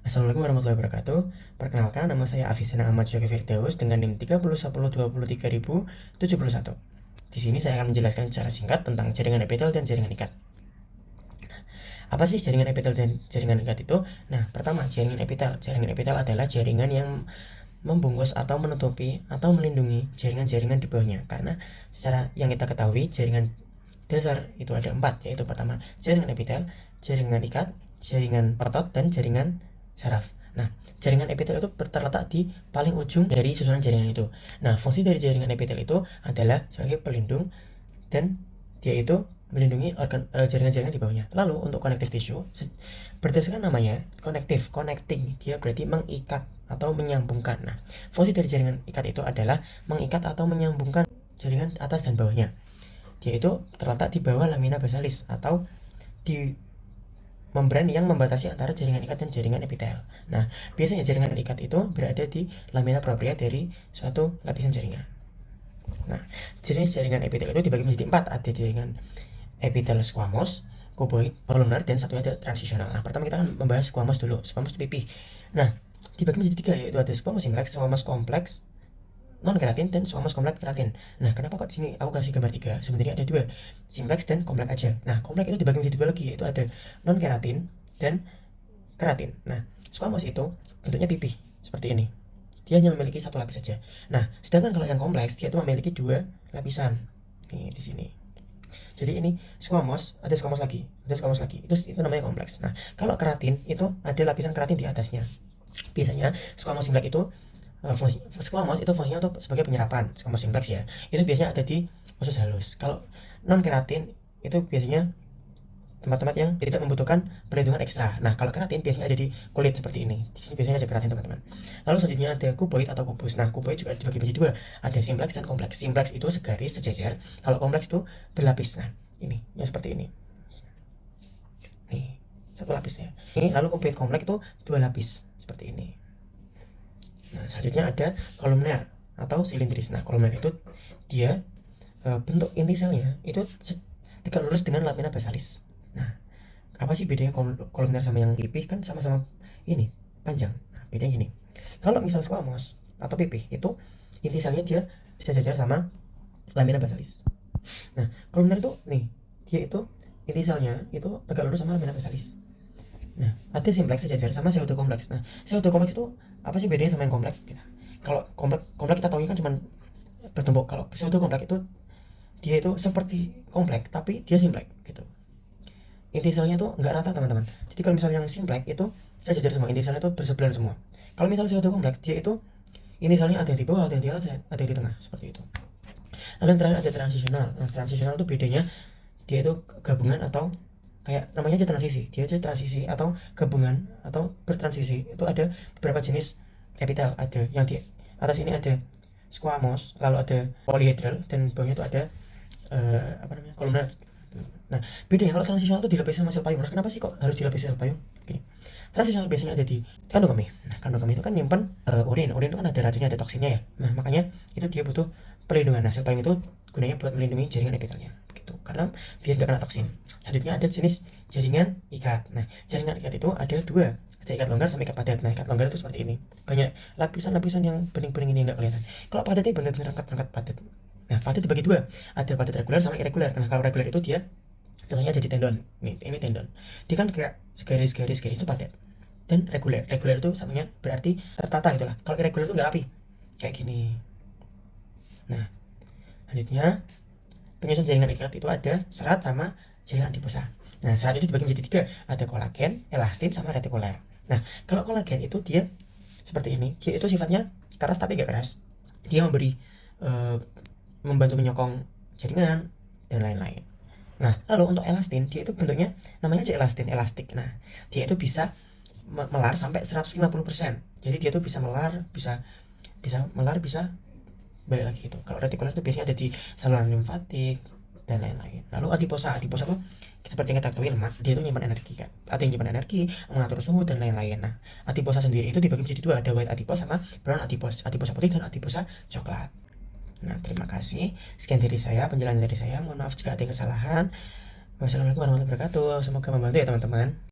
Assalamualaikum warahmatullahi wabarakatuh. Perkenalkan, nama saya Afisana Ahmad Syakir Firdaus dengan NIM 301023.071. Di sini saya akan menjelaskan secara singkat tentang jaringan epitel dan jaringan ikat. Apa sih jaringan epitel dan jaringan ikat itu? Nah, pertama, jaringan epitel. Jaringan epitel adalah jaringan yang membungkus atau menutupi atau melindungi jaringan-jaringan di bawahnya. Karena secara yang kita ketahui, jaringan dasar itu ada 4, yaitu pertama jaringan epitel, jaringan ikat, jaringan otot, dan jaringan saraf. Nah, jaringan epitel itu terletak di paling ujung dari susunan jaringan itu. Nah, fungsi dari jaringan epitel itu adalah sebagai pelindung dan dia itu melindungi jaringan-jaringan di bawahnya. Lalu untuk connective tissue, berdasarkan namanya connecting, dia berarti mengikat atau menyambungkan. Nah, fungsi dari jaringan ikat itu adalah mengikat atau menyambungkan jaringan atas dan bawahnya. Dia itu terletak di bawah lamina basalis atau di membran yang membatasi antara jaringan ikat dan jaringan epitel. Nah, biasanya jaringan ikat itu berada di lamina propria dari suatu lapisan jaringan. Nah, jenis jaringan epitel itu dibagi menjadi 4. Ada jaringan epitel squamous, cuboid, columnar, dan satunya ada transisional. Nah, pertama kita akan membahas squamous dulu. Squamous itu pipih. Nah, dibagi menjadi 3, yaitu ada squamous simplex, squamous kompleks, non keratin, dan squamous kompleks keratin. Nah, kenapa kok sini aku kasih gambar 3? Sebenarnya ada 2, simplex dan kompleks aja. Nah, kompleks itu dibagi menjadi 2 lagi, yaitu ada non keratin dan keratin. Nah, squamous itu bentuknya pipih seperti ini. Dia hanya memiliki 1 lapis saja. Nah, sedangkan kalau yang kompleks dia itu memiliki 2 lapisan. Nih di sini. Jadi ini squamous, ada squamous lagi, ada squamous lagi. Itu namanya kompleks. Nah, kalau keratin itu ada lapisan keratin di atasnya. Biasanya squamous simplex itu squamous itu fungsinya untuk sebagai penyerapan. Squamous simplex ya, itu biasanya ada di usus halus. Kalau non keratin itu biasanya tempat-tempat yang tidak membutuhkan perlindungan ekstra. Nah, kalau keratin biasanya ada di kulit seperti ini. Di sini biasanya ada keratin, teman-teman. Lalu selanjutnya ada cuboid atau kubus. Nah, cuboid juga dibagi menjadi 2. Ada simplex dan kompleks. Simplex itu segaris sejajar. Kalau kompleks itu berlapis. Nah, ini yang seperti ini. Nih, 1 lapisnya. Ini lalu cuboid kompleks itu 2 lapis seperti ini. Nah, selanjutnya ada kolumner atau silindris. Nah, kolumner itu dia bentuk inti selnya itu tegak lurus dengan lamina basalis. Nah, apa sih bedanya kolumner sama yang pipih? Kan sama-sama ini panjang. Nah, bedanya gini. Kalau misal squamous atau pipih itu inti selnya dia sejajar sama lamina basalis. Nah, kolumner itu nih, dia itu inti selnya itu tegak lurus sama lamina basalis. Nah, ada simplex sejajar sama pseudokompleks. Nah, pseudokompleks itu apa sih bedanya sama yang kompleks? Kalau kompleks kita tahu kan cuma bertumpuk. Kalau pseudokompleks itu dia itu seperti kompleks tapi dia simplex gitu. Inti selnya tuh nggak rata, teman-teman. Jadi kalau misalnya yang simplex itu sejajar semua, inti selnya itu bersebelahan semua. Kalau misalnya pseudokompleks dia itu inti selnya ada yang di bawah, ada yang di atas, ada yang di tengah, seperti itu. Lalu yang terakhir ada transisional. Nah, transisional itu bedanya dia itu gabungan atau kayak namanya aja transisi, dia aja transisi atau gabungan atau bertransisi. Itu ada beberapa jenis epitel, ada yang di atas ini ada squamous, lalu ada polyhedral, dan bawahnya itu ada apa namanya, kolumner. Nah, bedanya kalau transisional itu dilapisi sama sel payung. Nah, kenapa sih kok harus dilapisi sel payung? Gini, transisional biasanya ada di kandung kemih. Nah, kandung kemih itu kan nyimpen urin itu kan ada racunnya, ada toksinnya ya. Nah, makanya itu dia butuh perlindungan. Nah, sel payung itu gunanya buat melindungi jaringan epitelnya gitu, karena biar gak kena toksin. Selanjutnya ada jenis jaringan ikat. Nah, jaringan ikat itu ada 2, ada ikat longgar sama ikat padat. Nah, ikat longgar itu seperti ini, banyak lapisan-lapisan yang bening-bening ini nggak kelihatan. Kalau padat itu benar-benar rangkat-rangkat padat. Nah, padat dibagi 2, ada padat reguler sama irregular. Nah, kalau reguler itu dia contohnya ada di tendon. Ini tendon, dia kan kayak segaris-garis itu padat. Dan reguler itu samanya berarti tertata gitulah. Kalau irregular itu nggak rapi kayak gini. Nah, selanjutnya penyusun jaringan ikat itu ada serat sama jaringan adiposa. Nah, serat itu dibagi menjadi 3, ada kolagen, elastin, sama retikuler. Nah, kalau kolagen itu dia seperti ini, dia itu sifatnya keras tapi gak keras. Dia membantu menyokong jaringan dan lain-lain. Nah, lalu untuk elastin, dia itu bentuknya namanya aja elastin, elastik. Nah, dia itu bisa melar sampai 150%. Jadi dia tuh bisa melar, bisa melar, bisa balik lagi gitu. Kalau retikuler itu biasanya ada di saluran limfatik dan lain-lain. Lalu adiposa tuh seperti yang kita ketahui lemak, dia itu nyimpan energi kan. Ada yang nyimpan energi, mengatur suhu dan lain-lain. Nah, adiposa sendiri itu dibagi menjadi 2, ada white adipose sama brown adipose. Adiposa putih dan adiposa coklat. Nah, terima kasih. Sekian dari saya, penjelasan dari saya. Mohon maaf jika ada kesalahan. Wassalamualaikum warahmatullahi wabarakatuh. Semoga membantu ya, teman-teman.